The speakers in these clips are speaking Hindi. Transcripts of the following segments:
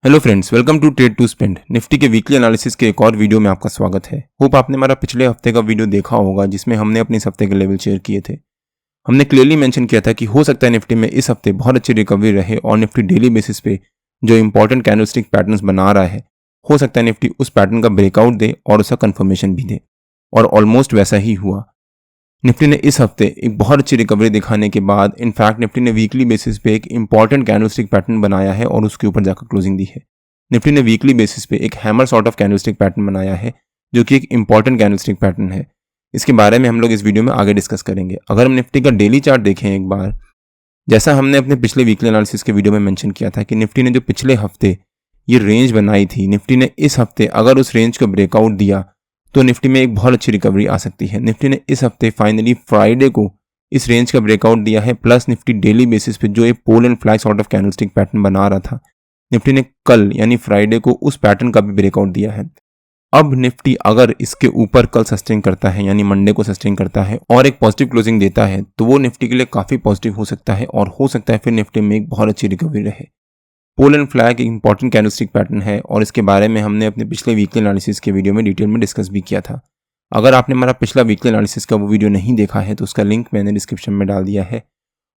Hello friends, welcome to Trade to Spend. Nifty के वीकली एनालिसिस के एक और वीडियो में आपका स्वागत है। होप आपने हमारा पिछले हफ्ते का वीडियो देखा होगा जिसमें हमने अपने इस हफ्ते के लेवल शेयर किए थे। हमने क्लियरली मेंशन किया था कि हो सकता है निफ्टी में इस हफ्ते बहुत अच्छी रिकवरी रहे और निफ्टी डेली बेसिस पे जो इंपॉर्टेंट कैंडलस्टिक पैटर्न्स बना रहा है, हो सकता है निफ्टी उस पैटर्न का ब्रेकआउट दे और उसका कंफर्मेशन भी दे, और ऑलमोस्ट वैसा ही हुआ। निफ्टी ने इस हफ्ते एक बहुत अच्छी रिकवरी दिखाने के बाद इनफैक्ट निफ्टी ने वीकली बेसिस पे एक इंपॉर्टेंट कैंडलस्टिक पैटर्न बनाया है और उसके ऊपर जाकर क्लोजिंग दी है। निफ्टी ने वीकली बेसिस पे एक hammer sort of candlestick pattern बनाया है जो कि एक इंपॉर्टेंट कैंडलस्टिक पैटर्न है। इसके बारे में हम लोग इस वीडियो में आगे डिस्कस करेंगे। अगर हम निफ्टी का डेली चार्ट देखें एक बार, जैसा हमने अपने पिछले वीकली एनालिसिस के वीडियो में मेंशन किया था कि निफ्टी ने जो पिछले हफ्ते ये रेंज बनाई थी, निफ्टी ने इस हफ्ते अगर उस रेंज को ब्रेकआउट दिया तो निफ्टी में एक बहुत अच्छी रिकवरी आ सकती है। निफ्टी ने इस हफ्ते फाइनली फ्राइडे को इस रेंज का ब्रेकआउट दिया है, प्लस निफ्टी डेली बेसिस पे जो एक pole and flag sort of candlestick pattern बना रहा था, निफ्टी ने कल यानी फ्राइडे को उस पैटर्न का भी ब्रेकआउट दिया है। अब निफ्टी अगर इसके ऊपर कल सस्टेन करता है यानी मंडे को सस्टेन करता है और एक पॉजिटिव क्लोजिंग देता है तो वो निफ्टी के लिए काफी पॉजिटिव हो सकता है और हो सकता है फिर निफ्टी में एक बहुत अच्छी रिकवरी रहे। पोल एंड फ्लैग एक इंपॉर्टेंट कैंडलस्टिक पैटर्न है और इसके बारे में हमने अपने पिछले वीकली एनालिसिस के वीडियो में डिटेल में डिस्कस भी किया था। अगर आपने हमारा पिछला वीकली एनालिसिस का वो वीडियो नहीं देखा है तो उसका लिंक मैंने डिस्क्रिप्शन में डाल दिया है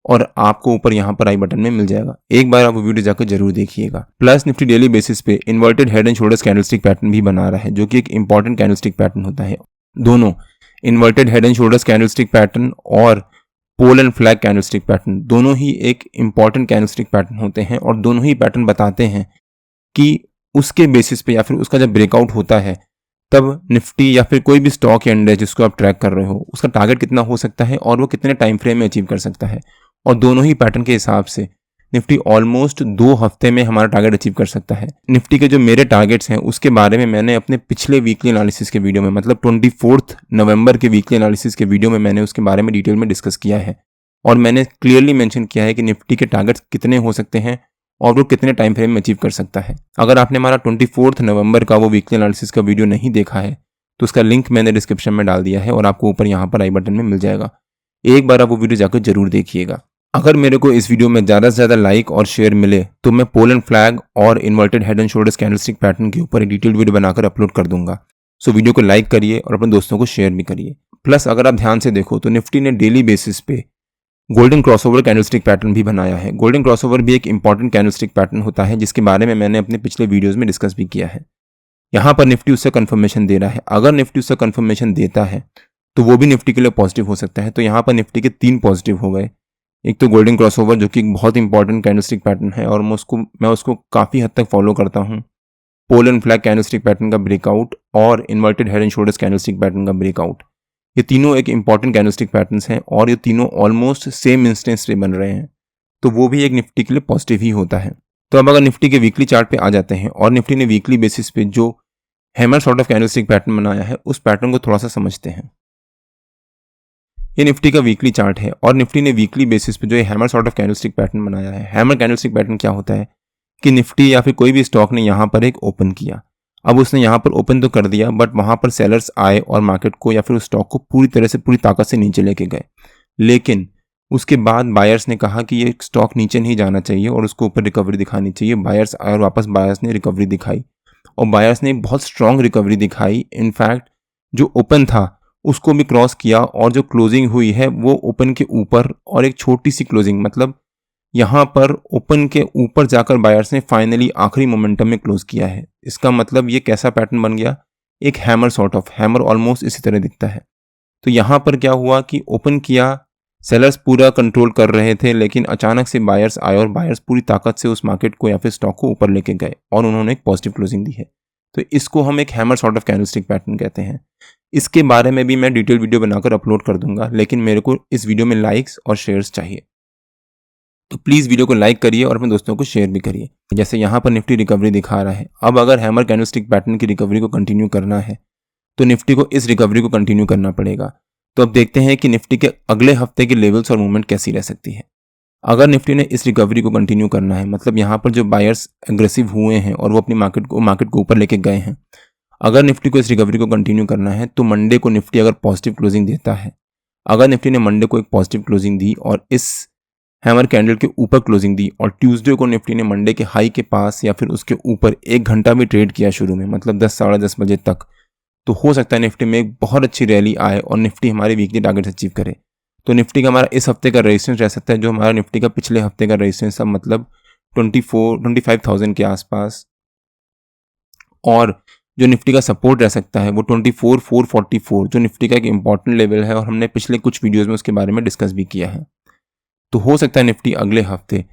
और आपको ऊपर यहाँ पर आई बटन में मिल जाएगा। एक बार आप वो वीडियो जाकर जरूर देखिएगा। प्लस निफ्टी डेली बेसिस पे inverted head and shoulders candlestick pattern भी बना रहा है जो कि एक इंपॉर्टेंट कैंडलस्टिक पैटर्न होता है। दोनों inverted head and shoulders candlestick pattern और pole and flag candlestick pattern दोनों ही एक इंपॉर्टेंट कैंडलस्टिक पैटर्न होते हैं और दोनों ही पैटर्न बताते हैं कि उसके बेसिस पे या फिर उसका जब ब्रेकआउट होता है तब निफ्टी या फिर कोई भी स्टॉक या इंडेक्स जिसको आप ट्रैक कर रहे हो उसका टारगेट कितना हो सकता है और वो कितने टाइम फ्रेम में अचीव कर सकता है। और दोनों ही पैटर्न के हिसाब से निफ्टी ऑलमोस्ट 2 हफ्ते में हमारा टारगेट अचीव कर सकता है। निफ्टी के जो मेरे टारगेट्स हैं उसके बारे में मैंने अपने पिछले वीकली एनालिसिस के वीडियो में मतलब 24 नवंबर के वीकली एनालिसिस के वीडियो में मैंने उसके बारे में डिटेल में डिस्कस किया है और मैंने क्लियरली मेंशन किया है कि निफ्टी के टारगेट्स कितने हो सकते हैं और वो कितने टाइम फ्रेम में अचीव कर सकता है। अगर आपने हमारा 24 नवंबर का वो वीकली एनालिसिस का वीडियो नहीं देखा है तो उसका लिंक मैंने डिस्क्रिप्शन में डाल दिया है और आपको ऊपर यहाँ पर आई बटन में मिल जाएगा। एक बार आप वो वीडियो जाकर जरूर देखिएगा। अगर मेरे को इस वीडियो में ज़्यादा से ज़्यादा लाइक और शेयर मिले तो मैं पोल एंड फ्लैग और inverted head and shoulders candlestick pattern के ऊपर एक डिटेल्ड वीडियो बनाकर अपलोड कर दूंगा। सो वीडियो को लाइक करिए और अपने दोस्तों को शेयर भी करिए। प्लस अगर आप ध्यान से देखो तो निफ्टी ने डेली बेसिस पे गोल्डन क्रॉसओवर कैंडलस्टिक पैटर्न भी बनाया है। गोल्डन क्रॉसओवर भी एक इंपॉर्टेंट कैंडलस्टिक पैटर्न होता है जिसके बारे में मैंने अपने पिछले वीडियोस में डिस्कस भी किया है। यहाँ पर निफ्टी उससे कंफर्मेशन दे रहा है। अगर निफ्टी उससे कंफर्मेशन देता है तो वो भी निफ्टी के लिए पॉजिटिव हो सकता है। तो यहाँ पर निफ्टी के 3 पॉजिटिव हो गए। एक तो गोल्डन क्रॉसओवर जो कि एक बहुत इंपॉर्टेंट कैंडलस्टिक पैटर्न है और मैं उसको काफ़ी हद तक फॉलो करता हूँ। Pole and flag candlestick pattern का ब्रेकआउट और inverted head and shoulders candlestick pattern का ब्रेकआउट, ये तीनों एक इंपॉर्टेंट कैंडलस्टिक पैटर्न्स हैं और ये तीनों ऑलमोस्ट सेम इंस्टेंस पे बन रहे हैं तो वो भी एक निफ्टी के लिए पॉजिटिव ही होता है। तो अब अगर निफ्टी के वीकली चार्ट पे आ जाते हैं और निफ्टी ने वीकली बेसिस पे जो hammer sort of candlestick pattern बनाया है उस पैटर्न को थोड़ा सा समझते हैं। ये निफ्टी का वीकली चार्ट है और निफ्टी ने वीकली बेसिस पे जो ये hammer sort of candlestick pattern बनाया है। हैमर कैंडलस्टिक पैटर्न क्या होता है कि निफ्टी या फिर कोई भी स्टॉक ने यहाँ पर एक ओपन किया। अब उसने यहाँ पर ओपन तो कर दिया बट वहाँ पर सेलर्स आए और मार्केट को या फिर उस स्टॉक को पूरी तरह से पूरी ताकत से नीचे लेके गए, लेकिन उसके बाद बायर्स ने कहा कि ये स्टॉक नीचे नहीं जाना चाहिए और उसको ऊपर रिकवरी दिखानी चाहिए। बायर्स आए और वापस बायर्स ने रिकवरी दिखाई और बायर्स ने बहुत स्ट्रॉन्ग रिकवरी दिखाई। इनफैक्ट जो ओपन था उसको भी क्रॉस किया और जो क्लोजिंग हुई है वो ओपन के ऊपर और एक छोटी सी क्लोजिंग, मतलब यहाँ पर ओपन के ऊपर जाकर बायर्स ने फाइनली आखिरी मोमेंटम में क्लोज किया है। इसका मतलब ये कैसा पैटर्न बन गया, एक hammer sort of. Hammer almost इसी तरह दिखता है। तो यहाँ पर क्या हुआ कि ओपन किया, सेलर्स पूरा कंट्रोल कर रहे थे लेकिन अचानक से बायर्स आए और बायर्स पूरी ताकत से उस मार्केट को या फिर स्टॉक को ऊपर लेके गए और उन्होंने एक पॉजिटिव क्लोजिंग दी है। तो इसको हम एक hammer sort of candlestick pattern कहते हैं। इसके बारे में भी मैं डिटेल वीडियो बनाकर अपलोड कर दूंगा, लेकिन मेरे को इस वीडियो में लाइक्स और शेयर्स चाहिए, तो प्लीज़ वीडियो को लाइक करिए और अपने दोस्तों को शेयर भी करिए। जैसे यहाँ पर निफ्टी रिकवरी दिखा रहा है। अब अगर हैमर कैंडलस्टिक पैटर्न की रिकवरी को कंटिन्यू करना है तो निफ्टी को इस रिकवरी को कंटिन्यू करना पड़ेगा। तो अब देखते हैं कि निफ्टी के अगले हफ्ते के लेवल्स और मूवमेंट कैसी रह सकती है। अगर निफ्टी ने इस रिकवरी को कंटिन्यू करना है, मतलब यहाँ पर जो बायर्स एग्रेसिव हुए हैं और वो अपनी मार्केट को ऊपर लेके गए हैं, अगर निफ्टी को इस रिकवरी को कंटिन्यू करना है तो मंडे को निफ्टी अगर पॉजिटिव क्लोजिंग देता है, अगर निफ्टी ने मंडे को एक पॉजिटिव क्लोजिंग दी और इस हैमर कैंडल के ऊपर क्लोजिंग दी और ट्यूसडे को निफ्टी ने मंडे के हाई के पास या फिर उसके ऊपर 1 घंटा भी ट्रेड किया शुरू में, मतलब 10 साढ़े 10 बजे तक, तो हो सकता है निफ्टी में एक बहुत अच्छी रैली आए और निफ्टी हमारे वीकली टारगेट अचीव करे। तो निफ्टी का हमारा इस हफ्ते का रेजिस्टेंस रह सकता है जो हमारा निफ्टी का पिछले हफ्ते का रेजिस्टेंस था, मतलब 25,000 के आसपास, और जो निफ्टी का सपोर्ट रह सकता है वो 24,444 जो निफ्टी का एक इंपॉर्टेंट लेवल है और हमने पिछले कुछ वीडियोस में उसके बारे में डिस्कस भी किया है। तो हो सकता है निफ्टी अगले हफ्ते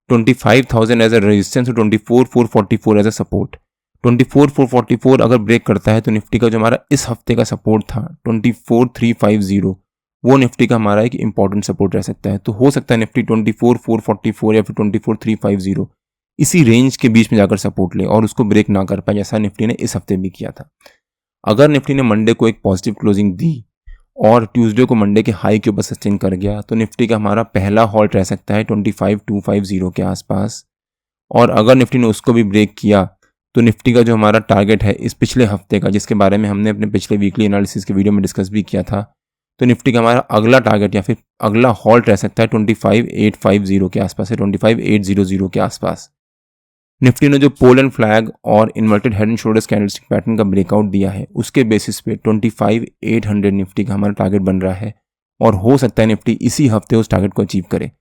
25,000 एज अ रेजिस्टेंस और 24,444 एज अ सपोर्ट। 24,444 अगर ब्रेक करता है तो निफ्टी का जो हमारा इस हफ्ते का सपोर्ट था 24,350 वो निफ्टी का हमारा एक इंपॉर्टेंट सपोर्ट रह सकता है। तो हो सकता है निफ्टी 24,444 या फिर 24,350 इसी रेंज के बीच में जाकर सपोर्ट ले और उसको ब्रेक ना कर पाए, जैसा निफ्टी ने इस हफ्ते भी किया था। अगर निफ्टी ने मंडे को एक पॉजिटिव क्लोजिंग दी और ट्यूसडे को मंडे के हाई के ऊपर सस्टेन कर गया तो निफ्टी का हमारा पहला हॉल्ट रह सकता है 25,250 के आसपास, और अगर निफ्टी ने उसको भी ब्रेक किया तो निफ्टी का जो हमारा टारगेट है इस पिछले हफ्ते का, जिसके बारे में हमने अपने पिछले वीकली एनालिसिस के वीडियो में डिस्कस भी किया था, तो निफ्टी का हमारा अगला टारगेट या फिर अगला हॉल्ट रह सकता है 25,850 के आसपास है, 25,800 के आसपास। निफ्टी ने जो पोल एंड फ्लैग और inverted head and shoulders candlestick pattern का ब्रेकआउट दिया है उसके बेसिस पे 25,800 निफ्टी का हमारा टारगेट बन रहा है और हो सकता है निफ्टी इसी हफ्ते उस टारगेट को अचीव करे।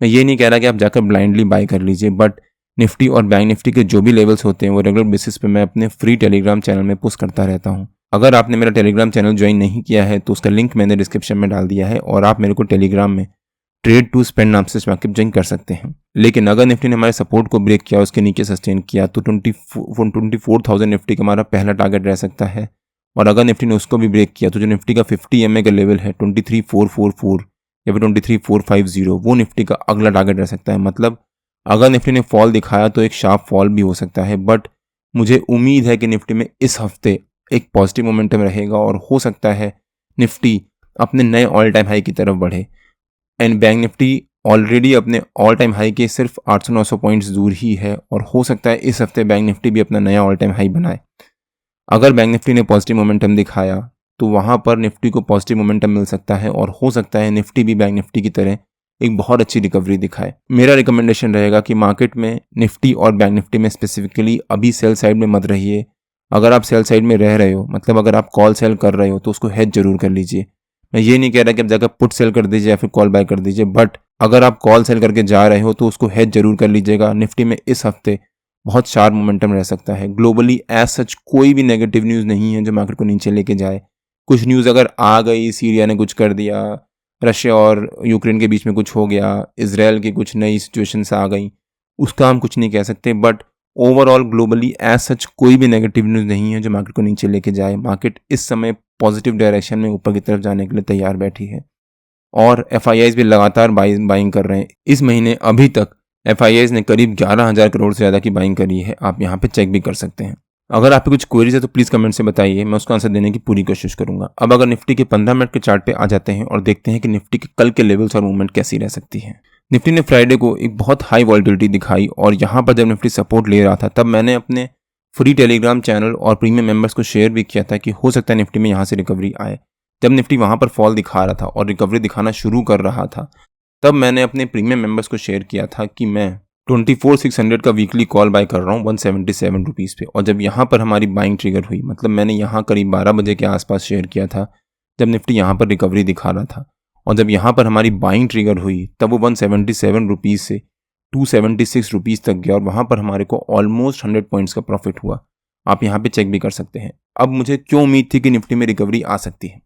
मैं ये नहीं कह रहा कि आप जाकर ब्लाइंडली बाय कर लीजिए, बट निफ्टी और बैंक निफ्टी के जो भी लेवल्स होते हैं वो रेगुलर बेसिस पे मैं अपने फ्री टेलीग्राम चैनल में पोस्ट करता रहता हूँ। अगर आपने मेरा टेलीग्राम चैनल ज्वाइन नहीं किया है तो उसका लिंक मैंने डिस्क्रिप्शन में डाल दिया है और आप मेरे को टेलीग्राम में ट्रेड टू स्पेंड नाम से मार्केट ज्वाइन कर सकते हैं। लेकिन अगर निफ्टी ने हमारे सपोर्ट को ब्रेक किया, उसके नीचे सस्टेन किया, तो 24,000 निफ्टी का हमारा पहला टारगेट रह सकता है, और अगर निफ्टी ने उसको भी ब्रेक किया तो जो निफ्टी का 50 EMA का लेवल है 23,444 या फिर 23,450 वो निफ्टी का अगला टारगेट रह सकता है। मतलब अगर निफ्टी ने फॉल दिखाया तो एक शार्प फॉल भी हो सकता है, बट मुझे उम्मीद है कि निफ्टी में इस हफ्ते एक पॉजिटिव मोमेंटम रहेगा और हो सकता है निफ्टी अपने नए ऑल टाइम हाई की तरफ बढ़े। एंड बैंक निफ्टी ऑलरेडी अपने ऑल टाइम हाई के सिर्फ 800-900 पॉइंट्स दूर ही है और हो सकता है इस हफ्ते बैंक निफ्टी भी अपना नया ऑल टाइम हाई बनाए। अगर बैंक निफ्टी ने पॉजिटिव मोमेंटम दिखाया तो वहाँ पर निफ्टी को पॉजिटिव मोमेंटम मिल सकता है और हो सकता है निफ्टी भी बैंक निफ्टी की तरह एक बहुत अच्छी रिकवरी दिखाए। मेरा रिकमेंडेशन रहेगा कि मार्केट में निफ्टी और बैंक निफ्टी में स्पेसिफिकली अभी सेल साइड में मत रहिए। अगर आप सेल साइड में रह रहे हो, मतलब अगर आप कॉल सेल कर रहे हो तो उसको हेज जरूर कर लीजिए। मैं ये नहीं कह रहा कि आप जाकर पुट सेल कर दीजिए या फिर कॉल बाय कर दीजिए, बट अगर आप कॉल सेल करके जा रहे हो तो उसको हेज जरूर कर लीजिएगा। निफ्टी में इस हफ्ते बहुत शार्प मोमेंटम रह सकता है। ग्लोबली एज सच कोई भी नेगेटिव न्यूज़ नहीं है जो मार्केट को नीचे लेके जाए। कुछ न्यूज़ अगर आ गई, सीरिया ने कुछ कर दिया, रशिया और यूक्रेन के बीच में कुछ हो गया, इजराइल की कुछ नई सिचुएशंस आ गई, उसका हम कुछ नहीं कह सकते, but overall globally as such कोई भी नेगेटिव न्यूज़ नहीं है जो मार्केट को नीचे लेके जाए। मार्केट इस समय पॉजिटिव डायरेक्शन में ऊपर की तरफ जाने के लिए तैयार बैठी है और FIIs भी लगातार बाइंग कर रहे हैं। इस महीने अभी तक FIIs ने करीब 11,000 करोड़ से ज़्यादा की बाइंग करी है। आप यहाँ पे चेक भी कर सकते हैं। अगर आपके कुछ क्वेरीज है तो प्लीज़ कमेंट से बताइए, मैं उसका आंसर देने की पूरी कोशिश करूंगा। अब अगर निफ्टी के 15 मिनट के चार्ट पे आ जाते हैं और देखते हैं कि निफ्टी के कल के लेवल्स और मूवमेंट कैसी रह सकती है। निफ्टी ने फ्राइडे को एक बहुत हाई वॉल्टिलिटी दिखाई और यहाँ पर जब निफ्टी सपोर्ट ले रहा था तब मैंने अपने फ्री टेलीग्राम चैनल और प्रीमियम मेंबर्स को शेयर भी किया था कि हो सकता है निफ्टी में यहाँ से रिकवरी आए। जब निफ्टी वहाँ पर फॉल दिखा रहा था और रिकवरी दिखाना शुरू कर रहा था तब मैंने अपने प्रीमियम मेंबर्स को शेयर किया था कि मैं 24,600 का वीकली कॉल बाय कर रहा हूँ 177 रुपीज़ पे। और जब यहाँ पर हमारी बाइंग ट्रिगर हुई, मतलब मैंने यहाँ करीब 12 बजे के आसपास शेयर किया था जब निफ्टी यहाँ पर रिकवरी दिखा रहा था, और जब यहाँ पर हमारी बाइंग ट्रिगर हुई तब वो 177 रुपीज़ से 276 रुपीज़ तक गया और वहाँ पर हमारे को ऑलमोस्ट 100 पॉइंट्स का प्रॉफिट हुआ। आप यहाँ पे चेक भी कर सकते हैं। अब मुझे क्यों उम्मीद थी कि निफ्टी में रिकवरी आ सकती है।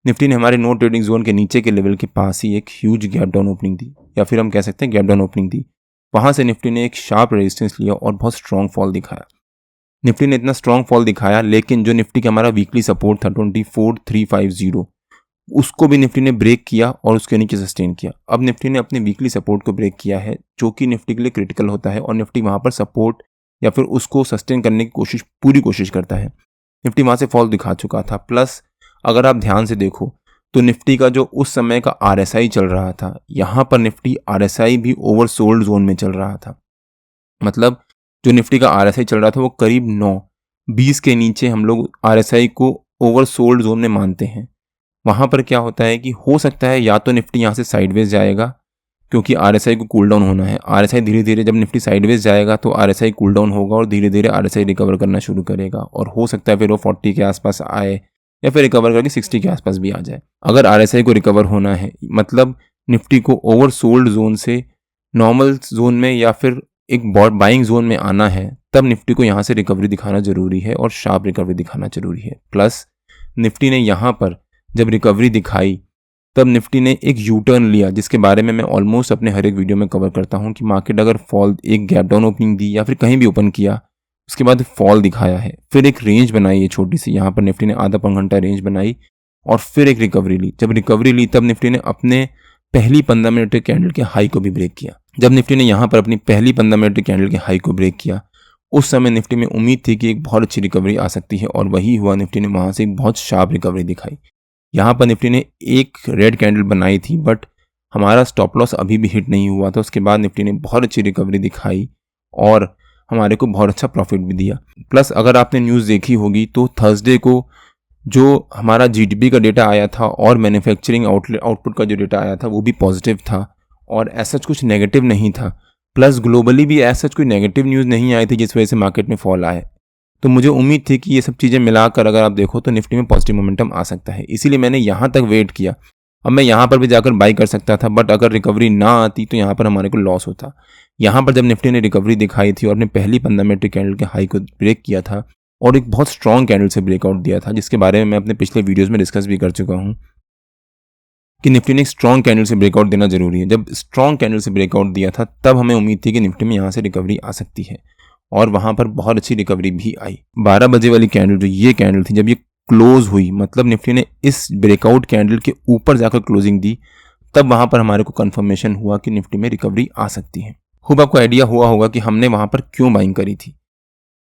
निफ्टी ने हमारे नो ट्रेडिंग जोन के नीचे के लेवल के पास ही एक ह्यूज गैप डाउन ओपनिंग दी, या फिर हम कह सकते हैं गैप डाउन ओपनिंग दी। वहाँ से निफ्टी ने एक शार्प रेजिस्टेंस लिया और बहुत स्ट्रॉन्ग फॉल दिखाया। निफ्टी ने इतना स्ट्रॉन्ग फॉल दिखाया, लेकिन जो निफ्टी का हमारा वीकली सपोर्ट था 24,350 उसको भी निफ्टी ने ब्रेक किया और उसके नीचे सस्टेन किया। अब निफ्टी ने अपने वीकली सपोर्ट को ब्रेक किया है जो कि निफ्टी के लिए क्रिटिकल होता है और निफ्टी वहाँ पर सपोर्ट या फिर उसको सस्टेन करने की पूरी कोशिश करता है। निफ्टी वहाँ से फॉल दिखा चुका था। प्लस अगर आप ध्यान से देखो तो निफ्टी का जो उस समय का RSI चल रहा था, यहाँ पर निफ्टी RSI भी ओवरसोल्ड जोन में चल रहा था। मतलब जो निफ्टी का RSI चल रहा था वो करीब 9-20 के नीचे हम लोग RSI को ओवरसोल्ड जोन में मानते हैं। वहाँ पर क्या होता है कि हो सकता है या तो निफ्टी यहाँ से साइडवेज जाएगा क्योंकि RSI को कूल डाउन होना है। RSI धीरे धीरे जब निफ्टी साइडवेज जाएगा तो RSI कूल डाउन होगा और धीरे धीरे RSI रिकवर करना शुरू करेगा और हो सकता है फिर वो 40 के आसपास आए या फिर रिकवर करके 60 के आसपास भी आ जाए। अगर RSI को रिकवर होना है, मतलब निफ्टी को ओवरसोल्ड जोन से नॉर्मल जोन में या फिर एक बाइंग जोन में आना है, तब निफ्टी को यहाँ से रिकवरी दिखाना जरूरी है और शार्प रिकवरी दिखाना जरूरी है। प्लस निफ्टी ने यहाँ पर जब रिकवरी दिखाई तब निफ्टी ने एक यू टर्न लिया, जिसके बारे में मैं ऑलमोस्ट अपने हर एक वीडियो में कवर करता हूँ कि मार्केट अगर फॉल, एक गैप डाउन ओपनिंग दी या फिर कहीं भी ओपन किया, उसके बाद फॉल दिखाया है, फिर एक रेंज बनाई है छोटी सी, यहाँ पर निफ्टी ने आधा पौन घंटा रेंज बनाई और फिर एक रिकवरी ली। जब रिकवरी ली तब निफ्टी ने अपने पहली 15 मिनट के कैंडल के हाई को भी ब्रेक किया। जब निफ्टी ने यहाँ पर अपनी पहली 15 मिनट के कैंडल के हाई को ब्रेक किया, उस समय निफ्टी में उम्मीद थी कि एक बहुत अच्छी रिकवरी आ सकती है और वही हुआ। निफ्टी ने वहाँ से एक बहुत शार्प रिकवरी दिखाई। यहाँ पर निफ्टी ने एक रेड कैंडल बनाई थी, बट हमारा स्टॉप लॉस अभी भी हिट नहीं हुआ था। उसके बाद निफ्टी ने बहुत अच्छी रिकवरी दिखाई और हमारे को बहुत अच्छा प्रॉफिट भी दिया। प्लस अगर आपने न्यूज़ देखी होगी तो थर्सडे को जो हमारा GDP का डेटा आया था और मैन्युफैक्चरिंग आउटपुट का जो डेटा आया था वो भी पॉजिटिव था और ऐसा कुछ नेगेटिव नहीं था। प्लस ग्लोबली भी ऐसा कोई नेगेटिव न्यूज़ नहीं आई थी जिस वजह से मार्केट में फॉल आए। तो मुझे उम्मीद थी कि ये सब चीज़ें मिलाकर अगर आप देखो तो निफ्टी में पॉजिटिव मोमेंटम आ सकता है, इसीलिए मैंने यहाँ तक वेट किया। अब मैं यहाँ पर भी जाकर बाई कर सकता था, बट अगर रिकवरी ना आती तो यहाँ पर हमारे को लॉस होता। यहाँ पर जब निफ्टी ने रिकवरी दिखाई थी और अपने पहली 15 मिनट के कैंडल के हाई को ब्रेक किया था और एक बहुत स्ट्रॉन्ग कैंडल से ब्रेकआउट दिया था, जिसके बारे में मैं अपने पिछले वीडियोज़ में डिस्कस भी कर चुका हूँ कि निफ्टी ने एक स्ट्रॉन्ग कैंडल से ब्रेकआउट देना जरूरी है। जब स्ट्रॉन्ग कैंडल से ब्रेकआउट दिया था तब हमें उम्मीद थी कि निफ्टी में यहाँ से रिकवरी आ सकती है और वहाँ पर बहुत अच्छी रिकवरी भी आई। 12 बजे वाली कैंडल, जो ये कैंडल थी, जब ये क्लोज हुई, मतलब निफ्टी ने इस ब्रेकआउट कैंडल के ऊपर जाकर क्लोजिंग दी, तब वहाँ पर हमारे को कंफर्मेशन हुआ कि निफ्टी में रिकवरी आ सकती है। खूब आपको आइडिया हुआ होगा कि हमने वहाँ पर क्यों बाइंग करी थी।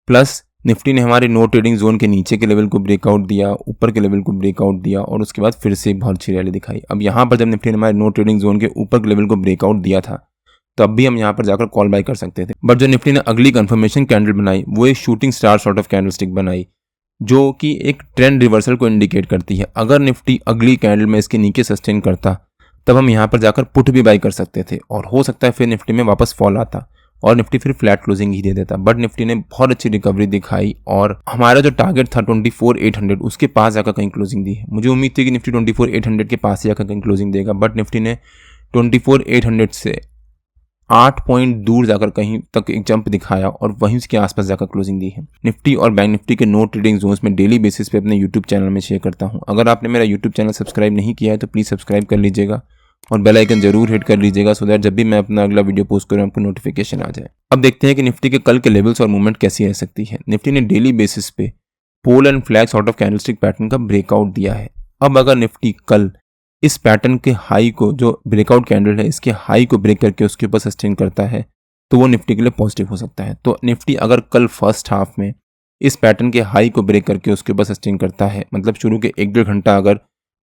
प्लस निफ्टी ने हमारे नो ट्रेडिंग जोन के नीचे के लेवल को ब्रेकआउट दिया, ऊपर के लेवल को ब्रेकआउट दिया और उसके बाद फिर से एक बहुत अच्छी रैली दिखाई। अब यहाँ पर जब निफ्टी ने हमारे नो ट्रेडिंग जोन के ऊपर के लेवल को ब्रेकआउट दिया था तब भी हम यहाँ पर जाकर कॉल बाय कर सकते थे, बट जो निफ्टी ने अगली कंफर्मेशन कैंडल बनाई वो एक shooting star sort of candle stick बनाई, जो कि एक ट्रेंड रिवर्सल को इंडिकेट करती है। अगर निफ्टी अगली कैंडल में इसके नीचे सस्टेन करता तब हम यहाँ पर जाकर पुट भी बाय कर सकते थे और हो सकता है फिर निफ्टी में वापस फॉल आता और निफ्टी फिर फ्लैट क्लोजिंग ही दे देता। बट निफ्टी ने बहुत अच्छी रिकवरी दिखाई और हमारा जो टारगेट था 24,800 उसके पास जाकर कहीं क्लोजिंग दी है। मुझे उम्मीद थी कि निफ्टी 24,800 के पास जाकर कहीं क्लोजिंग देगा, बट निफ्टी ने 24,800 से 8 पॉइंट दूर जाकर कहीं तक एक जंप दिखाया और वहीं उसके आसपास जाकर क्लोजिंग दी है। निफ्टी और बैंक निफ्टी के नो ट्रेडिंग जोन्स में डेली बेसिस पे अपने यूट्यूब चैनल में शेयर करता हूं। अगर आपने मेरा यूट्यूब चैनल सब्सक्राइब नहीं किया है तो प्लीज़ सब्सक्राइब कर लीजिएगा और बेल आइकन जरूर हिट कर लीजिएगा, सो दैट जब भी मैं अपना अगला वीडियो पोस्ट करूँ आपको नोटिफिकेशन आ जाए। अब देखते हैं कि निफ्टी के कल के लेवल्स और मूवमेंट कैसी रह सकती है। निफ्टी ने डेली बेसिस पे pole and flag sort of candlestick pattern का ब्रेकआउट दिया है। अब अगर निफ्टी कल इस पैटर्न के हाई को, जो ब्रेकआउट कैंडल है इसके हाई को ब्रेक करके उसके ऊपर सस्टेन करता है तो वो निफ्टी के लिए पॉजिटिव हो सकता है। तो निफ्टी अगर कल फर्स्ट हाफ में इस पैटर्न के हाई को ब्रेक करके उसके ऊपर सस्टेन करता है, मतलब शुरू के 1-1.5 घंटा अगर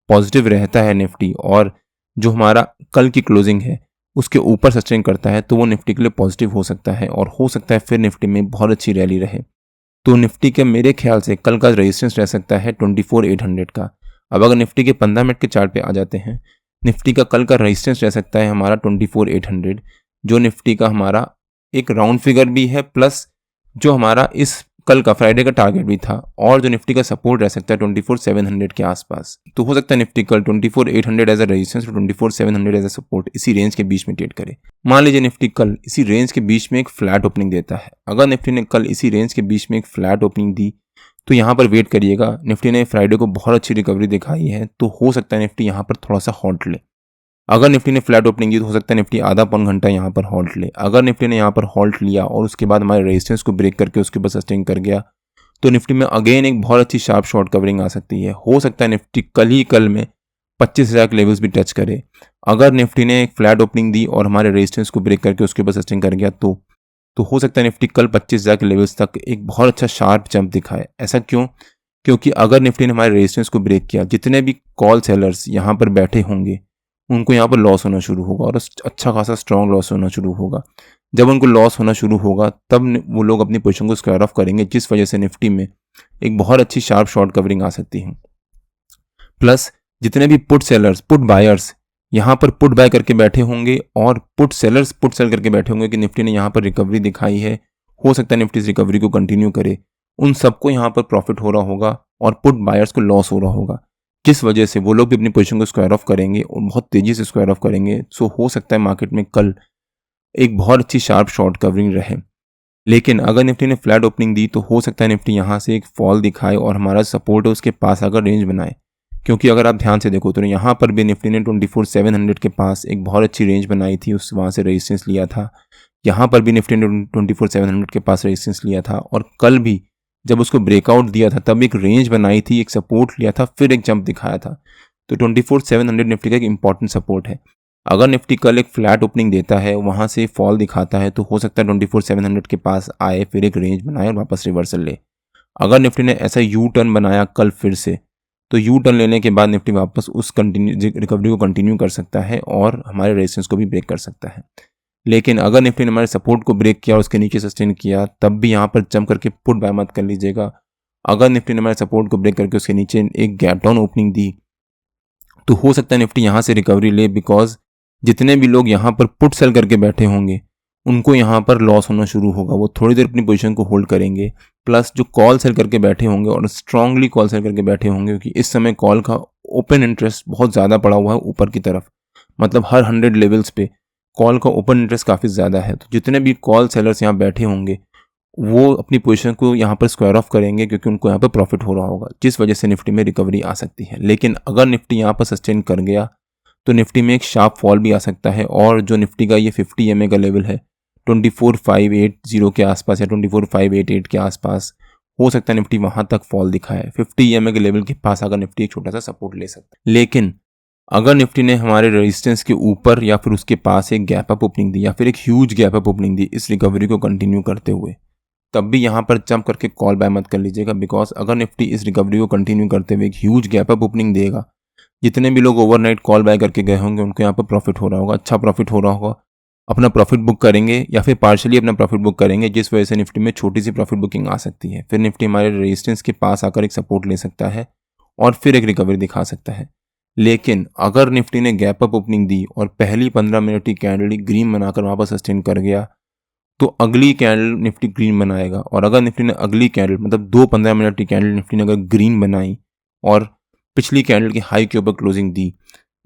पॉजिटिव रहता है निफ्टी और जो हमारा कल की क्लोजिंग है उसके ऊपर सस्टेन करता है, तो वो निफ्टी के लिए पॉजिटिव हो सकता है और हो सकता है फिर निफ्टी में बहुत अच्छी रैली रहे। तो निफ्टी के मेरे ख्याल से कल का रेजिस्टेंस रह सकता है 24,800 का। अब अगर निफ्टी के 15 मिनट के चार्ट पे आ जाते हैं, निफ्टी का कल का रेजिस्टेंस रह सकता है हमारा 24,800, जो निफ्टी का हमारा एक राउंड फिगर भी है, प्लस जो हमारा इस कल का फ्राइडे का टारगेट भी था, और जो निफ्टी का सपोर्ट रह सकता है 24,700 के आसपास। तो हो सकता है निफ्टी कल 24,800 एज अ रेजिस्टेंस और 24,700 एज अ सपोर्ट इसी रेंज के बीच में ट्रेड करे। मान लीजिए निफ्टी कल इसी रेंज के बीच में एक फ्लैट ओपनिंग देता है। अगर निफ्टी ने कल इसी रेंज के बीच में एक फ्लैट ओपनिंग दी तो यहाँ पर वेट करिएगा। निफ्टी ने फ्राइडे को बहुत अच्छी रिकवरी दिखाई है, तो हो सकता है निफ्टी यहाँ पर थोड़ा सा हॉल्ट ले। अगर निफ्टी ने फ्लैट ओपनिंग दी तो हो सकता है निफ्टी आधा पौन घंटा यहाँ पर हॉल्ट ले। अगर निफ्टी ने यहाँ पर हॉल्ट लिया और उसके बाद हमारे रेजिस्टेंस को ब्रेक करके उसके ऊपर सस्टेन कर गया तो निफ्टी में अगेन एक बहुत अच्छी शार्प शॉर्ट कवरिंग आ सकती है। हो सकता है निफ्टी कल में 25,000 के लेवल्स भी टच करे। अगर निफ्टी ने एक फ्लैट ओपनिंग दी और हमारे रेजिस्टेंस को ब्रेक करके उसके ऊपर सस्टेन कर गया तो हो सकता है निफ्टी कल 25,000 के लेवल्स तक एक बहुत अच्छा शार्प जंप दिखाए। ऐसा क्यों? क्योंकि अगर निफ्टी ने हमारे रेजिस्टेंस को ब्रेक किया, जितने भी कॉल सेलर्स यहाँ पर बैठे होंगे उनको यहाँ पर लॉस होना शुरू होगा और अच्छा खासा स्ट्रॉन्ग लॉस होना शुरू होगा। जब उनको लॉस होना शुरू होगा तब वो लोग अपनी पोजीशन को स्क्वायर ऑफ करेंगे, जिस वजह से निफ्टी में एक बहुत अच्छी शार्प शॉर्ट कवरिंग आ सकती है। प्लस जितने भी पुट सेलर्स, पुट बायर्स यहाँ पर पुट बाय करके बैठे होंगे और पुट सेलर्स पुट सेल करके बैठे होंगे कि निफ्टी ने यहाँ पर रिकवरी दिखाई है, हो सकता है निफ्टी इस रिकवरी को कंटिन्यू करे। उन सबको यहाँ पर प्रॉफिट हो रहा होगा और पुट बायर्स को लॉस हो रहा होगा, किस वजह से वो लोग भी अपनी पोजीशन को स्क्वायर ऑफ करेंगे और बहुत तेजी से स्क्वायर ऑफ करेंगे। सो हो सकता है मार्केट में कल एक बहुत अच्छी शार्प शॉर्ट कवरिंग रहे। लेकिन अगर निफ्टी ने फ्लैट ओपनिंग दी तो हो सकता है निफ्टी यहाँ से एक फॉल दिखाए और हमारा सपोर्ट है उसके पास आकर रेंज बनाए, क्योंकि अगर आप ध्यान से देखो तो यहाँ पर भी निफ्टी ने 24,700 के पास एक बहुत अच्छी रेंज बनाई थी, उस वहाँ से रेजिस्टेंस लिया था। यहाँ पर भी निफ्टी ने 24,700 के पास रेजिस्टेंस लिया था और कल भी जब उसको ब्रेकआउट दिया था तब एक रेंज बनाई थी, एक सपोर्ट लिया था, फिर एक जंप दिखाया था। तो 24,700 निफ्टी का एक इंपॉर्टेंट सपोर्ट है। अगर निफ्टी कल एक फ्लैट ओपनिंग देता है, वहाँ से फॉल दिखाता है, तो हो सकता है 24,700 के पास आए, फिर एक रेंज बनाए और वापस रिवर्सल ले। अगर निफ्टी ने ऐसा यू टर्न बनाया कल फिर से, तो यू टर्न लेने के बाद निफ्टी वापस उस रिकवरी को कंटिन्यू कर सकता है और हमारे रेजिस्टेंस को भी ब्रेक कर सकता है। लेकिन अगर निफ्टी ने हमारे सपोर्ट को ब्रेक किया और उसके नीचे सस्टेन किया, तब भी यहाँ पर जंप करके पुट बाय मत कर लीजिएगा। अगर निफ्टी ने हमारे सपोर्ट को ब्रेक करके उसके नीचे एक गैप डाउन ओपनिंग दी, तो हो सकता है निफ्टी यहाँ से रिकवरी ले, बिकॉज जितने भी लोग यहाँ पर पुट सेल करके बैठे होंगे उनको यहाँ पर लॉस होना शुरू होगा, वो थोड़ी देर अपनी पोजीशन को होल्ड करेंगे। प्लस जो कॉल सेल करके बैठे होंगे और स्ट्रांगली कॉल सेल करके बैठे होंगे, क्योंकि इस समय कॉल का ओपन इंटरेस्ट बहुत ज़्यादा पड़ा हुआ है ऊपर की तरफ, मतलब हर 100 लेवल्स पे कॉल का ओपन इंटरेस्ट काफ़ी ज़्यादा है। तो जितने भी कॉल सेलर्स यहाँ बैठे होंगे वो अपनी पोजीशन को यहाँ पर स्क्वायर ऑफ करेंगे, क्योंकि उनको यहाँ पर प्रॉफिट हो रहा होगा, जिस वजह से निफ्टी में रिकवरी आ सकती है। लेकिन अगर निफ्टी यहाँ पर सस्टेन कर गया तो निफ्टी में एक शार्प फॉल भी आ सकता है और जो निफ्टी का ये 50 EMA का लेवल है 24,580 के आसपास या 24,588 के आसपास, हो सकता है निफ्टी वहां तक फॉल दिखाए। 50 EMA के लेवल के पास अगर निफ्टी एक छोटा सा सपोर्ट ले सकता है। लेकिन अगर निफ्टी ने हमारे रेजिस्टेंस के ऊपर या फिर उसके पास एक गैप अप ओपनिंग दी या फिर एक ह्यूज गैप अप ओपनिंग दी इस रिकवरी को कंटिन्यू करते हुए, तब भी यहाँ पर जंप करके कॉल बाय मत कर लीजिएगा, बिकॉज अगर निफ्टी इस रिकवरी को कंटिन्यू करते हुए एक ह्यूज गैप अप ओपनिंग देगा, जितने भी लोग ओवरनाइट कॉल बाय करके गए होंगे उनको यहाँ पर प्रॉफिट हो रहा होगा, अच्छा प्रॉफिट हो रहा होगा, अपना प्रॉफिट बुक करेंगे या फिर पार्शली अपना प्रॉफिट बुक करेंगे, जिस वजह से निफ्टी में छोटी सी प्रॉफिट बुकिंग आ सकती है। फिर निफ्टी हमारे रेजिस्टेंस के पास आकर एक सपोर्ट ले सकता है और फिर एक रिकवरी दिखा सकता है। लेकिन अगर निफ्टी ने गैप अप ओपनिंग दी और पहली 15 मिनट की कैंडल ग्रीन बनाकर वहाँ पर सस्टेन कर गया, तो अगली कैंडल निफ्टी ग्रीन बनाएगा। और अगर निफ्टी ने अगली कैंडल मतलब 15 मिनट की कैंडल निफ्टी ने अगर ग्रीन बनाई और पिछली कैंडल की हाई के ऊपर क्लोजिंग दी,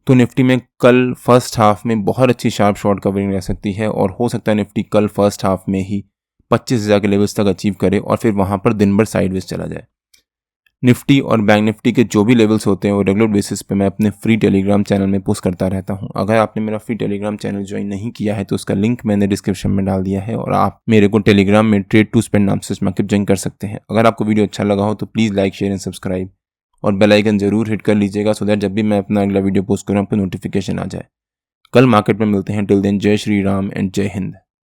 तो निफ्टी में कल फर्स्ट हाफ में बहुत अच्छी शार्प शॉर्ट कवरिंग रह सकती है और हो सकता है निफ्टी कल फर्स्ट हाफ में ही 25,000 के लेवल्स तक अचीव करे और फिर वहाँ पर दिन भर साइडवेज चला जाए। निफ्टी और बैंक निफ्टी के जो भी लेवल्स होते हैं वो रेगुलर बेसिस पे मैं अपने फ्री टेलीग्राम चैनल में पोस्ट करता रहता हूँ। अगर आपने मेरा फ्री टेलीग्राम चैनल ज्वाइन नहीं किया है तो उसका लिंक मैंने डिस्क्रिप्शन में डाल दिया है और आप मेरे को टेलीग्राम में ट्रेड टू स्पेंड नाम से मार्केट ज्वाइन कर सकते हैं। अगर आपको वीडियो अच्छा लगा हो तो please like share and subscribe और बेल आइकन जरूर हिट कर लीजिएगा, सो दैट जब भी मैं अपना अगला वीडियो पोस्ट करूँ आपको नोटिफिकेशन आ जाए। कल मार्केट में मिलते हैं। टिल देन जय श्री राम एंड जय हिंद।